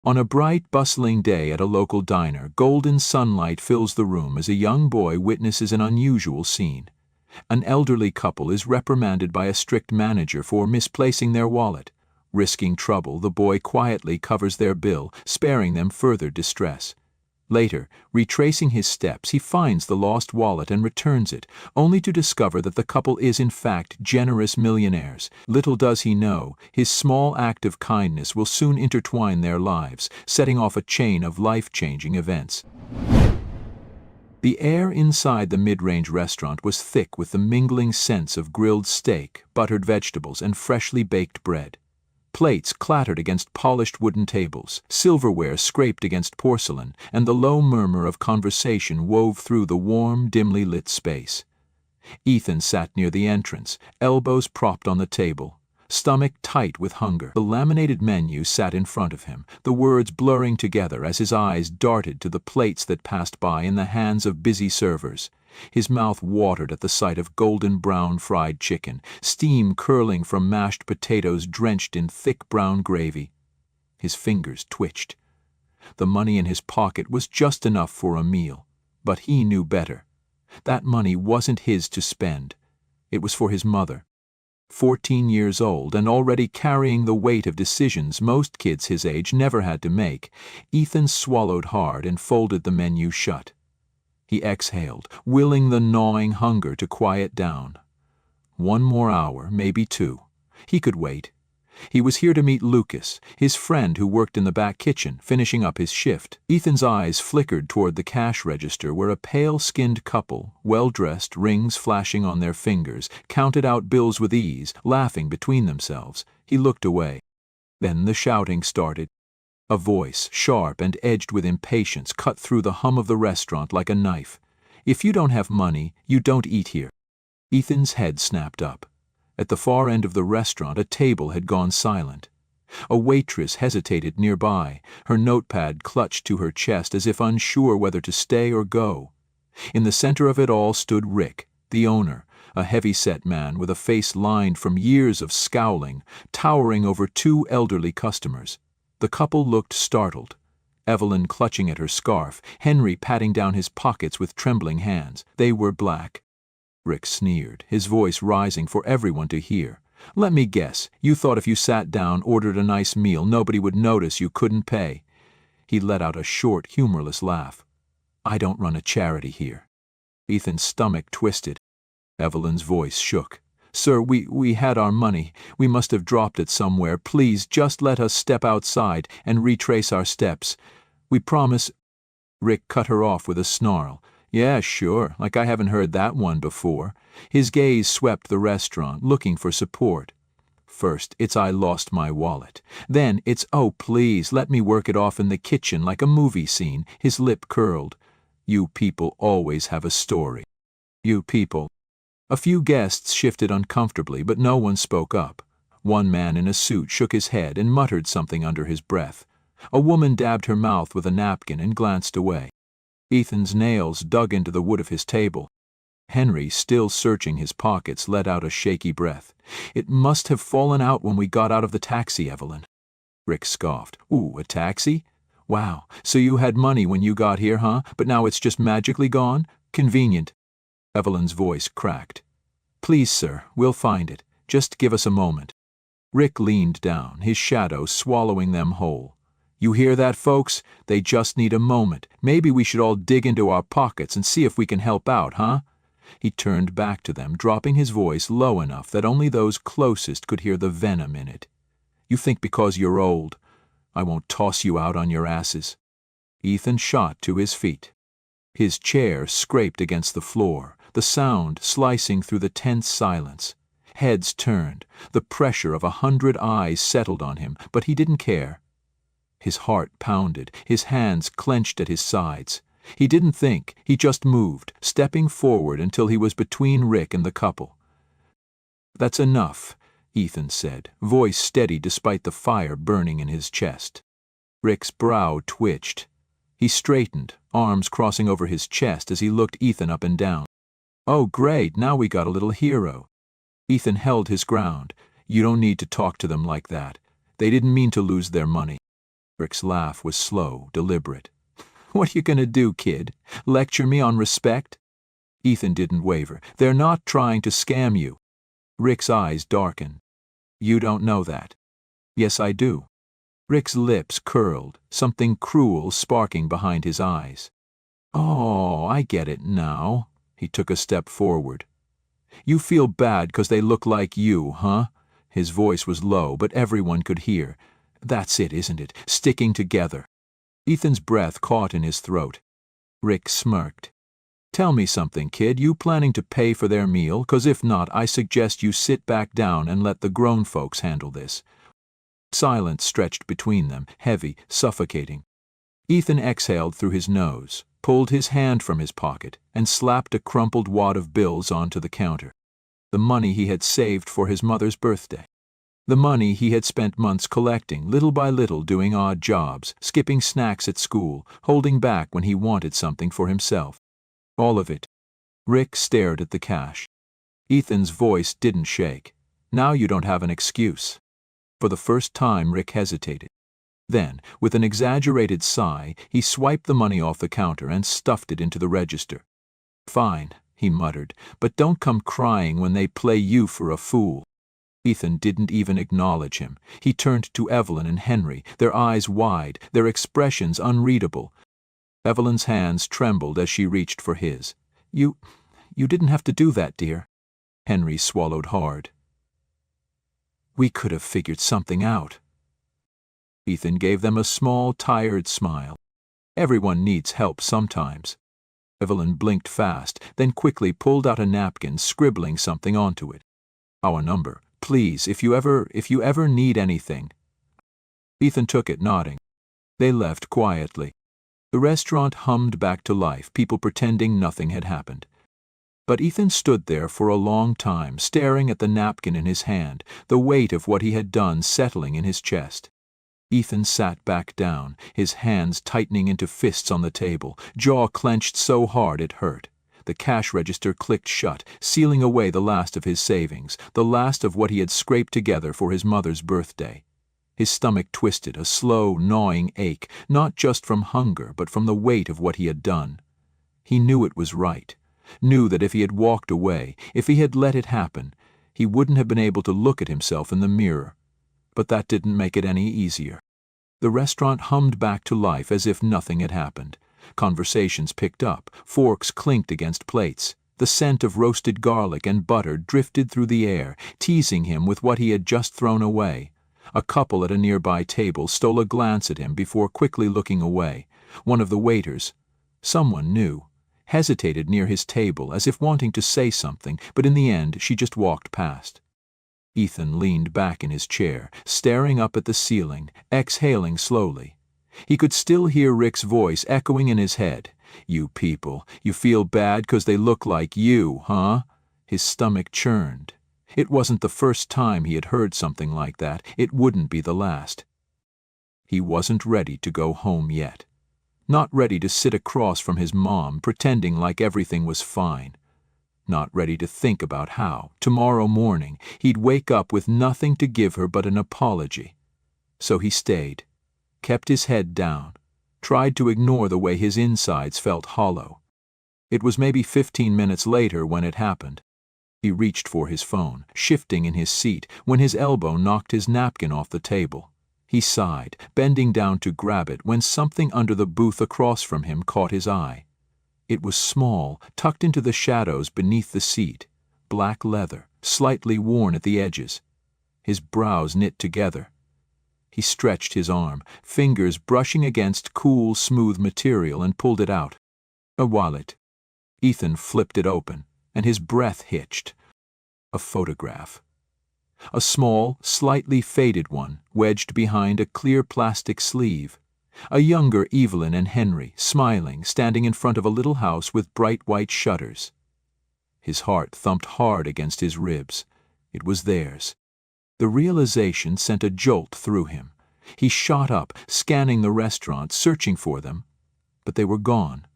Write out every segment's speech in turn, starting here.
On a bright, bustling day at a local diner, golden sunlight fills the room as a young boy witnesses an unusual scene. An elderly couple is reprimanded by a strict manager for misplacing their wallet. Risking trouble, the boy quietly covers their bill, sparing them further distress. Later, retracing his steps, he finds the lost wallet and returns it, only to discover that the couple is in fact generous millionaires. Little does he know, his small act of kindness will soon intertwine their lives, setting off a chain of life-changing events. The air inside the mid-range restaurant was thick with the mingling scents of grilled steak, buttered vegetables, and freshly baked bread. Plates clattered against polished wooden tables, silverware scraped against porcelain, and the low murmur of conversation wove through the warm, dimly lit space. Ethan sat near the entrance, elbows propped on the table, stomach tight with hunger. The laminated menu sat in front of him, the words blurring together as his eyes darted to the plates that passed by in the hands of busy servers. His mouth watered at the sight of golden brown fried chicken, steam curling from mashed potatoes drenched in thick brown gravy. His fingers twitched. The money in his pocket was just enough for a meal, but he knew better. That money wasn't his to spend. It was for his mother. 14 years old and already carrying the weight of decisions most kids his age never had to make, Ethan swallowed hard and folded the menu shut. He exhaled, willing the gnawing hunger to quiet down. 1 more hour, maybe 2. He could wait. He was here to meet Lucas, his friend who worked in the back kitchen, finishing up his shift. Ethan's eyes flickered toward the cash register where a pale-skinned couple, well-dressed, rings flashing on their fingers, counted out bills with ease, laughing between themselves. He looked away. Then the shouting started. A voice, sharp and edged with impatience, cut through the hum of the restaurant like a knife. "If you don't have money, you don't eat here." Ethan's head snapped up. At the far end of the restaurant, a table had gone silent. A waitress hesitated nearby, her notepad clutched to her chest as if unsure whether to stay or go. In the center of it all stood Rick, the owner, a heavy-set man with a face lined from years of scowling, towering over 2 elderly customers. The couple looked startled. Evelyn clutching at her scarf, Henry patting down his pockets with trembling hands. They were black. Rick sneered, his voice rising for everyone to hear. "Let me guess, you thought if you sat down, ordered a nice meal, nobody would notice you couldn't pay." He let out a short, humorless laugh. "I don't run a charity here." Ethan's stomach twisted. Evelyn's voice shook. "Sir, we had our money. We must have dropped it somewhere. Please, just let us step outside and retrace our steps. We promise—" Rick cut her off with a snarl. "Yeah, sure, like I haven't heard that one before." His gaze swept the restaurant, looking for support. First, it's "I lost my wallet." Then it's "Oh, please, let me work it off in the kitchen like a movie scene." His lip curled. "You people always have a story. You people." A few guests shifted uncomfortably, but no one spoke up. One man in a suit shook his head and muttered something under his breath. A woman dabbed her mouth with a napkin and glanced away. Ethan's nails dug into the wood of his table. Henry, still searching his pockets, let out a shaky breath. "It must have fallen out when we got out of the taxi, Evelyn." Rick scoffed. "Ooh, a taxi? Wow, so you had money when you got here, huh? But now it's just magically gone? Convenient." Evelyn's voice cracked. "Please, sir, we'll find it. Just give us a moment." Rick leaned down, his shadow swallowing them whole. "You hear that, folks? They just need a moment. Maybe we should all dig into our pockets and see if we can help out, huh?" He turned back to them, dropping his voice low enough that only those closest could hear the venom in it. "You think because you're old, I won't toss you out on your asses." Ethan shot to his feet. His chair scraped against the floor, the sound slicing through the tense silence. Heads turned, the pressure of 100 eyes settled on him, but he didn't care. His heart pounded, his hands clenched at his sides. He didn't think, he just moved, stepping forward until he was between Rick and the couple. "That's enough," Ethan said, voice steady despite the fire burning in his chest. Rick's brow twitched. He straightened, arms crossing over his chest as he looked Ethan up and down. "Oh, great, now we got a little hero." Ethan held his ground. "You don't need to talk to them like that. They didn't mean to lose their money." Rick's laugh was slow, deliberate. What you gonna do, kid? Lecture me on respect? Ethan didn't waver. They're not trying to scam you. Rick's eyes darkened. You don't know that. Yes, I do. Rick's lips curled, something cruel sparking behind his eyes. Oh, I get it now. He took a step forward. You feel bad 'cause they look like you, huh? His voice was low, but everyone could hear. That's it, isn't it? Sticking together. Ethan's breath caught in his throat. Rick smirked. Tell me something, kid. You planning to pay for their meal? 'Cause if not, I suggest you sit back down and let the grown folks handle this. Silence stretched between them, heavy, suffocating. Ethan exhaled through his nose, pulled his hand from his pocket, and slapped a crumpled wad of bills onto the counter. The money he had saved for his mother's birthday. The money he had spent months collecting, little by little doing odd jobs, skipping snacks at school, holding back when he wanted something for himself. All of it. Rick stared at the cash. Ethan's voice didn't shake. Now you don't have an excuse. For the first time, Rick hesitated. Then, with an exaggerated sigh, he swiped the money off the counter and stuffed it into the register. Fine, he muttered, but don't come crying when they play you for a fool. Ethan didn't even acknowledge him. He turned to Evelyn and Henry, their eyes wide, their expressions unreadable. Evelyn's hands trembled as she reached for his. You didn't have to do that, dear. Henry swallowed hard. We could have figured something out. Ethan gave them a small, tired smile. Everyone needs help sometimes. Evelyn blinked fast, then quickly pulled out a napkin, scribbling something onto it. Our number, please, if you ever need anything. Ethan took it, nodding. They left quietly. The restaurant hummed back to life, people pretending nothing had happened. But Ethan stood there for a long time, staring at the napkin in his hand, the weight of what he had done settling in his chest. Ethan sat back down, his hands tightening into fists on the table, jaw clenched so hard it hurt. The cash register clicked shut, sealing away the last of his savings, the last of what he had scraped together for his mother's birthday. His stomach twisted, a slow, gnawing ache, not just from hunger, but from the weight of what he had done. He knew it was right, knew that if he had walked away, if he had let it happen, he wouldn't have been able to look at himself in the mirror. But that didn't make it any easier. The restaurant hummed back to life as if nothing had happened. Conversations picked up, forks clinked against plates. The scent of roasted garlic and butter drifted through the air, teasing him with what he had just thrown away. A couple at a nearby table stole a glance at him before quickly looking away. One of the waiters, someone new, hesitated near his table as if wanting to say something, but in the end she just walked past. Ethan leaned back in his chair, staring up at the ceiling, exhaling slowly. He could still hear Rick's voice echoing in his head. You people, you feel bad 'cause they look like you, huh? His stomach churned. It wasn't the first time he had heard something like that. It wouldn't be the last. He wasn't ready to go home yet. Not ready to sit across from his mom, pretending like everything was fine. Not ready to think about how, tomorrow morning, he'd wake up with nothing to give her but an apology. So he stayed, kept his head down, tried to ignore the way his insides felt hollow. It was maybe 15 minutes later when it happened. He reached for his phone, shifting in his seat, when his elbow knocked his napkin off the table. He sighed, bending down to grab it when something under the booth across from him caught his eye. It was small, tucked into the shadows beneath the seat, black leather, slightly worn at the edges. His brows knit together. He stretched his arm, fingers brushing against cool, smooth material, and pulled it out. A wallet. Ethan flipped it open, and his breath hitched. A photograph. A small, slightly faded one, wedged behind a clear plastic sleeve. A younger Evelyn and Henry, smiling, standing in front of a little house with bright white shutters. His heart thumped hard against his ribs. It was theirs. The realization sent a jolt through him. He shot up, scanning the restaurant, searching for them, but they were gone.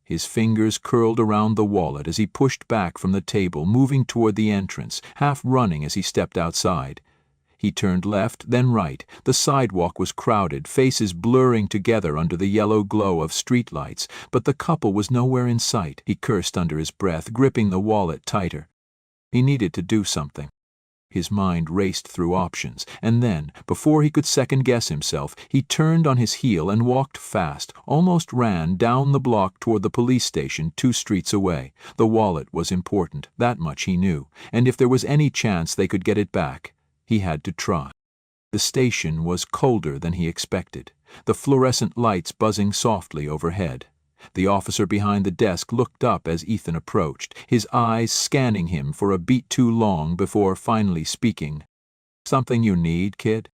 His fingers curled around the wallet as he pushed back from the table, moving toward the entrance, half running as he stepped outside. He turned left, then right. The sidewalk was crowded, faces blurring together under the yellow glow of streetlights, but the couple was nowhere in sight. He cursed under his breath, gripping the wallet tighter. He needed to do something. His mind raced through options, and then, before he could second-guess himself, he turned on his heel and walked fast, almost ran down the block toward the police station 2 streets away. The wallet was important, that much he knew, and if there was any chance they could get it back, he had to try. The station was colder than he expected, the fluorescent lights buzzing softly overhead. The officer behind the desk looked up as Ethan approached, his eyes scanning him for a beat too long before finally speaking. "Something you need, kid?"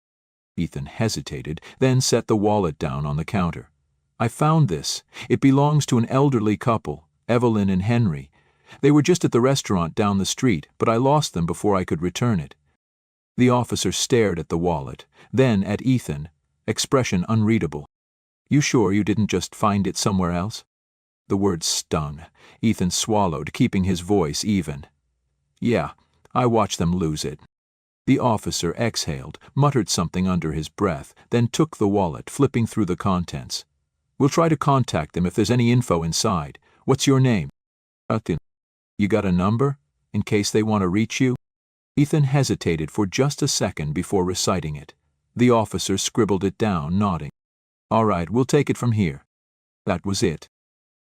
Ethan hesitated, then set the wallet down on the counter. "I found this. It belongs to an elderly couple, Evelyn and Henry. They were just at the restaurant down the street, but I lost them before I could return it." The officer stared at the wallet, then at Ethan, expression unreadable. "You sure you didn't just find it somewhere else?" The words stung. Ethan swallowed, keeping his voice even. "Yeah, I watched them lose it." The officer exhaled, muttered something under his breath, then took the wallet, flipping through the contents. "We'll try to contact them if there's any info inside. What's your name?" "You got a number, in case they want to reach you?" Ethan hesitated for just a second before reciting it. The officer scribbled it down, nodding. "All right, we'll take it from here." That was it.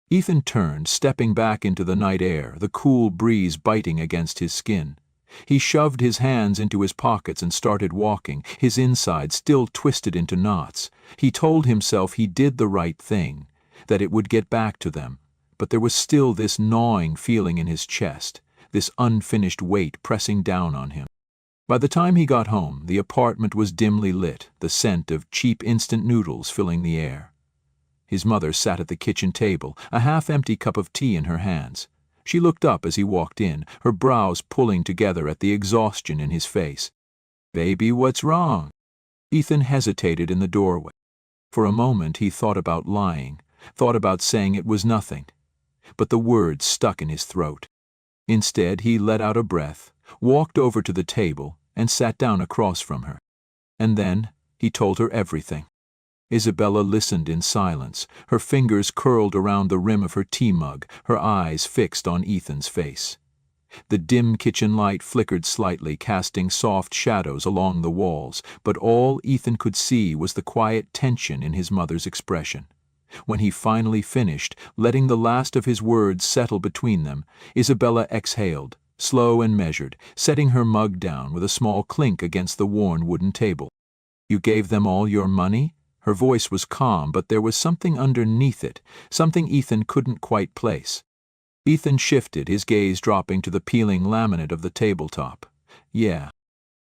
Ethan turned, stepping back into the night air, the cool breeze biting against his skin. He shoved his hands into his pockets and started walking, his insides still twisted into knots. He told himself he did the right thing, that it would get back to them, but there was still this gnawing feeling in his chest, this unfinished weight pressing down on him. By the time he got home, the apartment was dimly lit, the scent of cheap instant noodles filling the air. His mother sat at the kitchen table, a half-empty cup of tea in her hands. She looked up as he walked in, her brows pulling together at the exhaustion in his face. "Baby, what's wrong?" Ethan hesitated in the doorway. For a moment he thought about lying, thought about saying it was nothing, but the words stuck in his throat. Instead, he let out a breath, walked over to the table, and sat down across from her. And then he told her everything. Isabella listened in silence, her fingers curled around the rim of her tea mug, her eyes fixed on Ethan's face. The dim kitchen light flickered slightly, casting soft shadows along the walls, but all Ethan could see was the quiet tension in his mother's expression. When he finally finished, letting the last of his words settle between them, Isabella exhaled, slow and measured, setting her mug down with a small clink against the worn wooden table. "You gave them all your money?" Her voice was calm, but there was something underneath it, something Ethan couldn't quite place. Ethan shifted, his gaze dropping to the peeling laminate of the tabletop. "Yeah."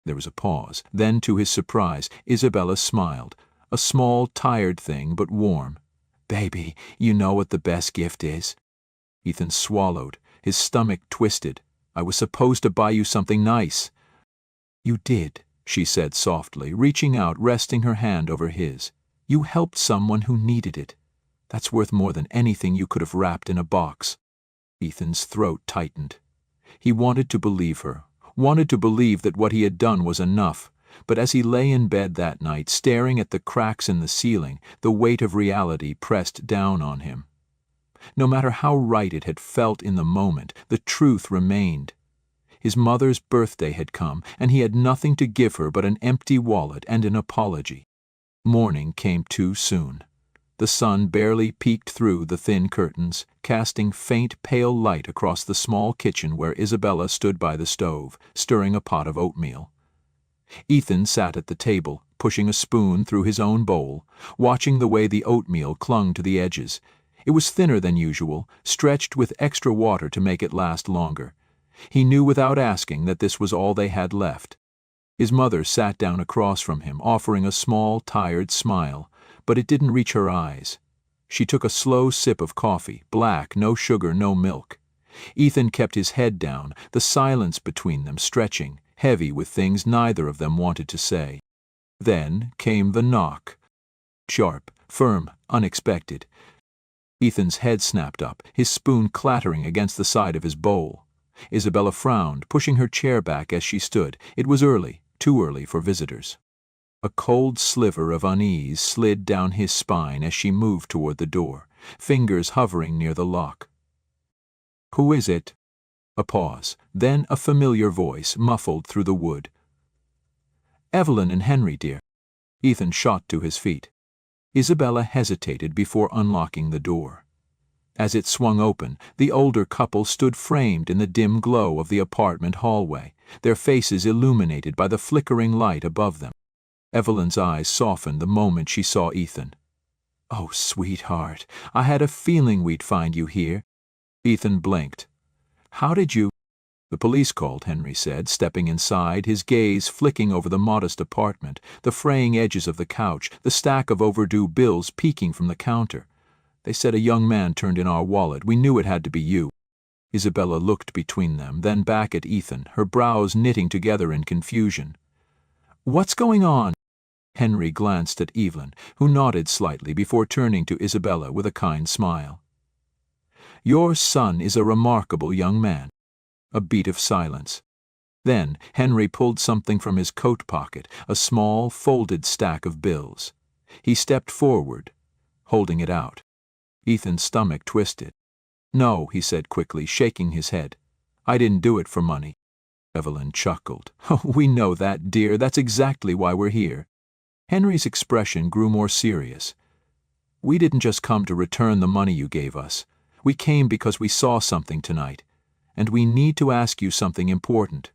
There was a pause. Then, to his surprise, Isabella smiled, a small, tired thing, but warm. "Baby, you know what the best gift is?" Ethan swallowed, his stomach twisted. "I was supposed to buy you something nice." "You did," she said softly, reaching out, resting her hand over his. "You helped someone who needed it. That's worth more than anything you could have wrapped in a box." Ethan's throat tightened. He wanted to believe her, wanted to believe that what he had done was enough, but as he lay in bed that night, staring at the cracks in the ceiling, the weight of reality pressed down on him. No matter how right it had felt in the moment, the truth remained. His mother's birthday had come, and he had nothing to give her but an empty wallet and an apology. Morning came too soon. The sun barely peeked through the thin curtains, casting faint, pale light across the small kitchen where Isabella stood by the stove, stirring a pot of oatmeal. Ethan sat at the table, pushing a spoon through his own bowl, watching the way the oatmeal clung to the edges. It was thinner than usual, stretched with extra water to make it last longer. He knew without asking that this was all they had left. His mother sat down across from him, offering a small, tired smile, but it didn't reach her eyes. She took a slow sip of coffee, black, no sugar, no milk. Ethan kept his head down, the silence between them stretching, heavy with things neither of them wanted to say. Then came the knock. Sharp, firm, unexpected. Ethan's head snapped up, his spoon clattering against the side of his bowl. Isabella frowned, pushing her chair back as she stood. It was early, too early for visitors. A cold sliver of unease slid down his spine as she moved toward the door, fingers hovering near the lock. "Who is it?" A pause, then a familiar voice muffled through the wood. "Evelyn and Henry, dear." Ethan shot to his feet. Isabella hesitated before unlocking the door. As it swung open, the older couple stood framed in the dim glow of the apartment hallway, their faces illuminated by the flickering light above them. Evelyn's eyes softened the moment she saw Ethan. "Oh, sweetheart, I had a feeling we'd find you here." Ethan blinked. "How did you—" "The police called," Henry said, stepping inside, his gaze flicking over the modest apartment, the fraying edges of the couch, the stack of overdue bills peeking from the counter. "They said a young man turned in our wallet. We knew it had to be you." Isabella looked between them, then back at Ethan, her brows knitting together in confusion. "What's going on?" Henry glanced at Evelyn, who nodded slightly before turning to Isabella with a kind smile. "Your son is a remarkable young man." A beat of silence. Then Henry pulled something from his coat pocket, a small, folded stack of bills. He stepped forward, holding it out. Ethan's stomach twisted. "No," he said quickly, shaking his head. "I didn't do it for money." Evelyn chuckled. "Oh, we know that, dear. That's exactly why we're here." Henry's expression grew more serious. "We didn't just come to return the money you gave us. We came because we saw something tonight, and we need to ask you something important."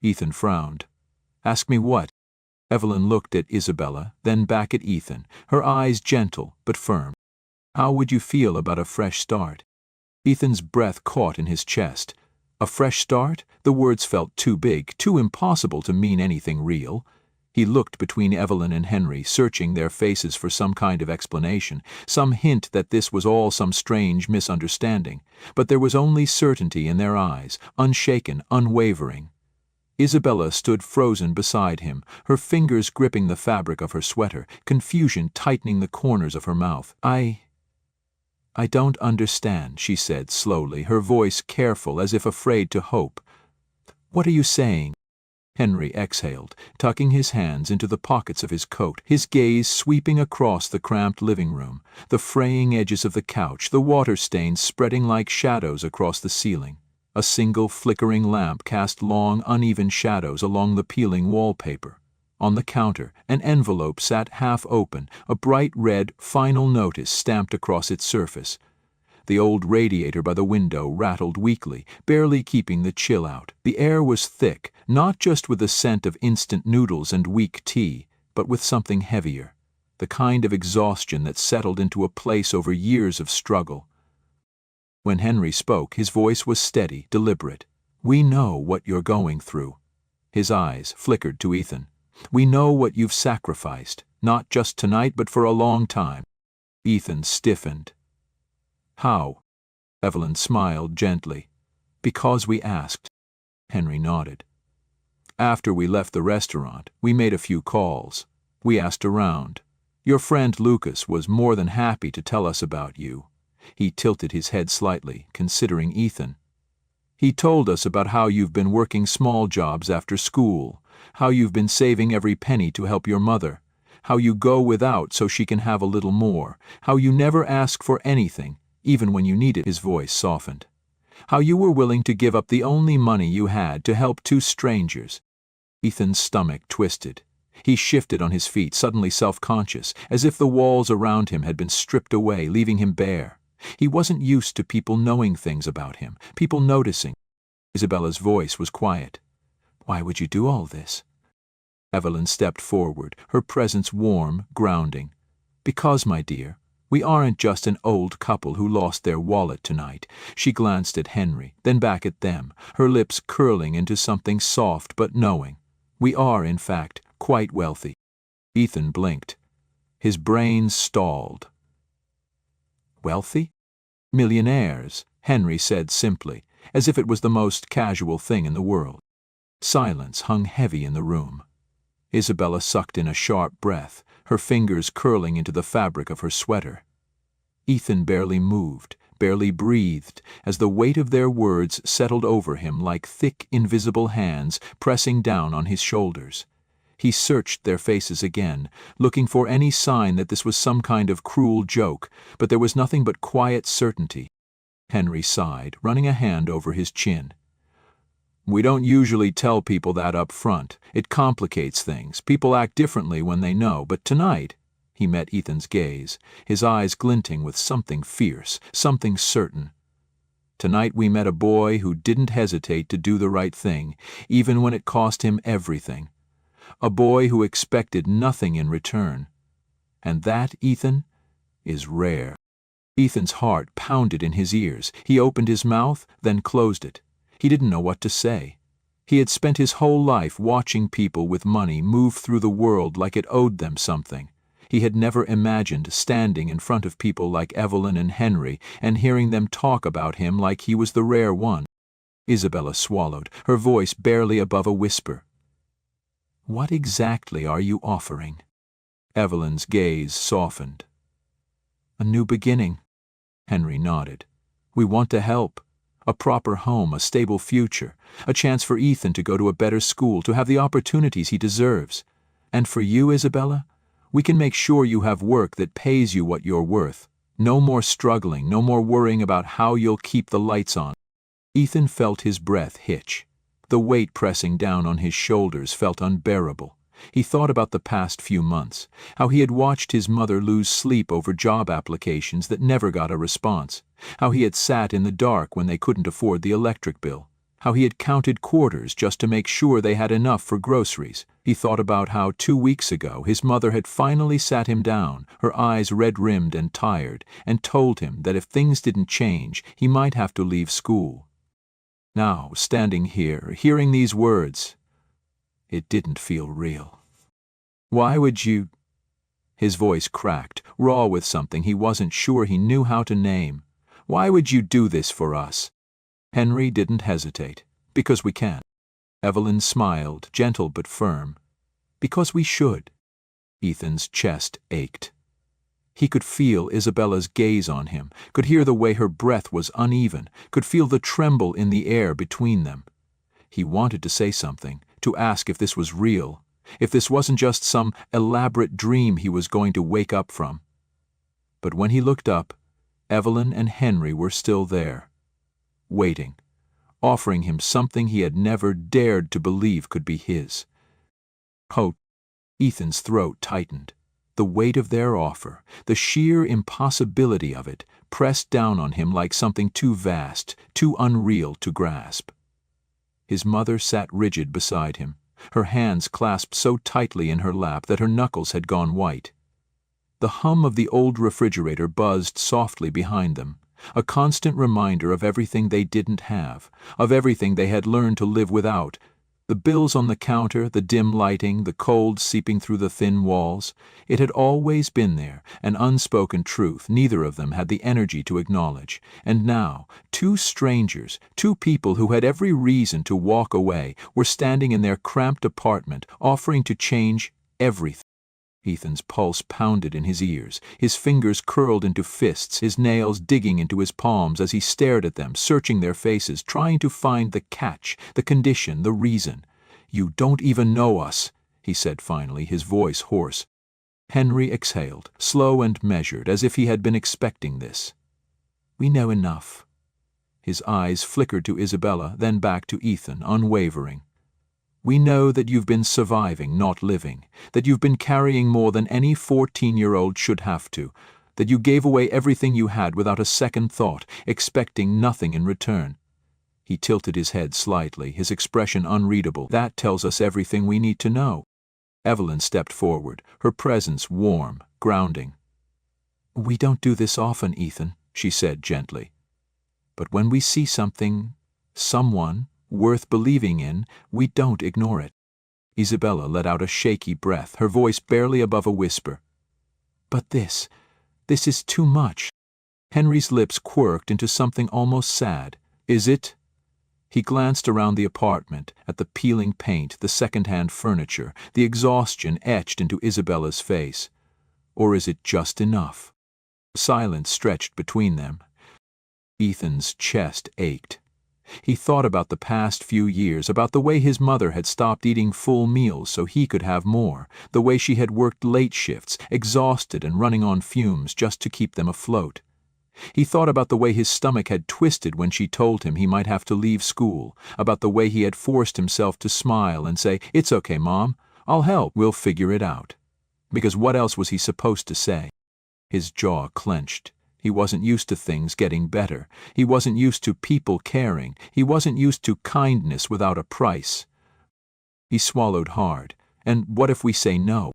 Ethan frowned. "Ask me what?" Evelyn looked at Isabella, then back at Ethan, her eyes gentle but firm. "How would you feel about a fresh start?" Ethan's breath caught in his chest. A fresh start? The words felt too big, too impossible to mean anything real. He looked between Evelyn and Henry, searching their faces for some kind of explanation, some hint that this was all some strange misunderstanding. But there was only certainty in their eyes, unshaken, unwavering. Isabella stood frozen beside him, her fingers gripping the fabric of her sweater, confusion tightening the corners of her mouth. I don't understand," she said slowly, her voice careful as if afraid to hope. "What are you saying?" Henry exhaled, tucking his hands into the pockets of his coat, his gaze sweeping across the cramped living room, the fraying edges of the couch, the water stains spreading like shadows across the ceiling. A single flickering lamp cast long, uneven shadows along the peeling wallpaper. On the counter, an envelope sat half open, a bright red final notice stamped across its surface. The old radiator by the window rattled weakly, barely keeping the chill out. The air was thick, not just with the scent of instant noodles and weak tea, but with something heavier, the kind of exhaustion that settled into a place over years of struggle. When Henry spoke, his voice was steady, deliberate. "We know what you're going through." His eyes flickered to Ethan. "We know what you've sacrificed, not just tonight, but for a long time." Ethan stiffened. "How?" Evelyn smiled gently. "Because we asked." Henry nodded. "After we left the restaurant, we made a few calls. We asked around. Your friend Lucas was more than happy to tell us about you." He tilted his head slightly, considering Ethan. "He told us about how you've been working small jobs after school, how you've been saving every penny to help your mother, how you go without so she can have a little more, how you never ask for anything, even when you need it." His voice softened. "How you were willing to give up the only money you had to help two strangers." Ethan's stomach twisted. He shifted on his feet, suddenly self-conscious, as if the walls around him had been stripped away, leaving him bare. He wasn't used to people knowing things about him, people noticing. Isabella's voice was quiet. "Why would you do all this?" Evelyn stepped forward, her presence warm, grounding. "Because, my dear, we aren't just an old couple who lost their wallet tonight." She glanced at Henry, then back at them, her lips curling into something soft but knowing. "We are, in fact, quite wealthy." Ethan blinked. His brain stalled. "Wealthy?" "Millionaires," Henry said simply, as if it was the most casual thing in the world. Silence hung heavy in the room. Isabella sucked in a sharp breath, her fingers curling into the fabric of her sweater. Ethan barely moved, barely breathed as the weight of their words settled over him like thick, invisible hands pressing down on his shoulders. He searched their faces again, looking for any sign that this was some kind of cruel joke, but there was nothing but quiet certainty. Henry sighed, running a hand over his chin. "We don't usually tell people that up front. It complicates things. People act differently when they know, but tonight—" He met Ethan's gaze, his eyes glinting with something fierce, something certain. "Tonight we met a boy who didn't hesitate to do the right thing, even when it cost him everything. A boy who expected nothing in return. And that, Ethan, is rare." Ethan's heart pounded in his ears. He opened his mouth, then closed it. He didn't know what to say. He had spent his whole life watching people with money move through the world like it owed them something. He had never imagined standing in front of people like Evelyn and Henry and hearing them talk about him like he was the rare one. Isabella swallowed, her voice barely above a whisper. "What exactly are you offering?" Evelyn's gaze softened. "A new beginning." Henry nodded. "We want to help. A proper home, a stable future, a chance for Ethan to go to a better school, to have the opportunities he deserves. And for you, Isabella, we can make sure you have work that pays you what you're worth. No more struggling, no more worrying about how you'll keep the lights on." Ethan felt his breath hitch. The weight pressing down on his shoulders felt unbearable. He thought about the past few months, how he had watched his mother lose sleep over job applications that never got a response, how he had sat in the dark when they couldn't afford the electric bill, how he had counted quarters just to make sure they had enough for groceries. He thought about how 2 weeks ago his mother had finally sat him down, her eyes red-rimmed and tired, and told him that if things didn't change, he might have to leave school. Now, standing here, hearing these words, it didn't feel real. "Why would you—" His voice cracked, raw with something he wasn't sure he knew how to name. "Why would you do this for us?" Henry didn't hesitate. "Because we can." Evelyn smiled, gentle but firm. "Because we should." Ethan's chest ached. He could feel Isabella's gaze on him, could hear the way her breath was uneven, could feel the tremble in the air between them. He wanted to say something, to ask if this was real, if this wasn't just some elaborate dream he was going to wake up from. But when he looked up, Evelyn and Henry were still there, waiting, offering him something he had never dared to believe could be his. Hope. Ethan's throat tightened. The weight of their offer, the sheer impossibility of it, pressed down on him like something too vast, too unreal to grasp. His mother sat rigid beside him, her hands clasped so tightly in her lap that her knuckles had gone white. The hum of the old refrigerator buzzed softly behind them, a constant reminder of everything they didn't have, of everything they had learned to live without. The bills on the counter, the dim lighting, the cold seeping through the thin walls. It had always been there, an unspoken truth neither of them had the energy to acknowledge. And now, two strangers, two people who had every reason to walk away, were standing in their cramped apartment, offering to change everything. Ethan's pulse pounded in his ears, his fingers curled into fists, his nails digging into his palms as he stared at them, searching their faces, trying to find the catch, the condition, the reason. "You don't even know us," he said finally, his voice hoarse. Henry exhaled, slow and measured, as if he had been expecting this. "We know enough." His eyes flickered to Isabella, then back to Ethan, unwavering. "We know that you've been surviving, not living, that you've been carrying more than any 14-year-old should have to, that you gave away everything you had without a second thought, expecting nothing in return." He tilted his head slightly, his expression unreadable. "That tells us everything we need to know." Evelyn stepped forward, her presence warm, grounding. "We don't do this often, Ethan," she said gently. "But when we see something, someone, worth believing in, we don't ignore it." Isabella let out a shaky breath, her voice barely above a whisper. "But this is too much." Henry's lips quirked into something almost sad. "Is it?" He glanced around the apartment, at the peeling paint, the second-hand furniture, the exhaustion etched into Isabella's face. "Or is it just enough?" Silence stretched between them. Ethan's chest ached. He thought about the past few years, about the way his mother had stopped eating full meals so he could have more, the way she had worked late shifts, exhausted and running on fumes just to keep them afloat. He thought about the way his stomach had twisted when she told him he might have to leave school, about the way he had forced himself to smile and say, "It's okay, Mom. I'll help. We'll figure it out." Because what else was he supposed to say? His jaw clenched. He wasn't used to things getting better. He wasn't used to people caring. He wasn't used to kindness without a price. He swallowed hard. And what if we say no?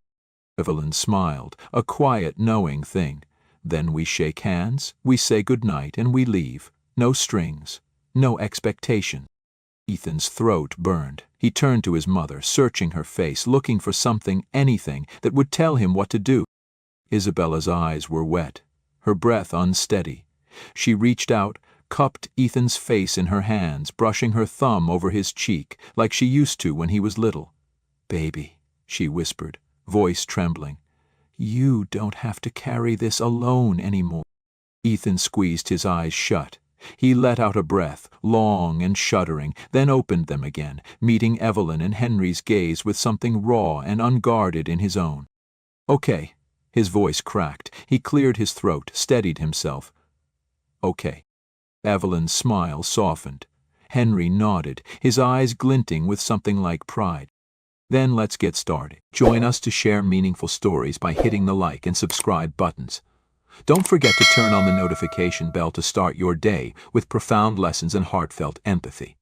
Evelyn smiled, a quiet, knowing thing. Then we shake hands, we say goodnight, and we leave. No strings, no expectation. Ethan's throat burned. He turned to his mother, searching her face, looking for something, anything, that would tell him what to do. Isabella's eyes were wet, her breath unsteady. She reached out, cupped Ethan's face in her hands, brushing her thumb over his cheek, like she used to when he was little. "Baby," she whispered, voice trembling, "you don't have to carry this alone anymore." Ethan squeezed his eyes shut. He let out a breath, long and shuddering, then opened them again, meeting Evelyn and Henry's gaze with something raw and unguarded in his own. "Okay." His voice cracked. He cleared his throat, steadied himself. "Okay." Evelyn's smile softened. Henry nodded, his eyes glinting with something like pride. "Then let's get started." Join us to share meaningful stories by hitting the like and subscribe buttons. Don't forget to turn on the notification bell to start your day with profound lessons and heartfelt empathy.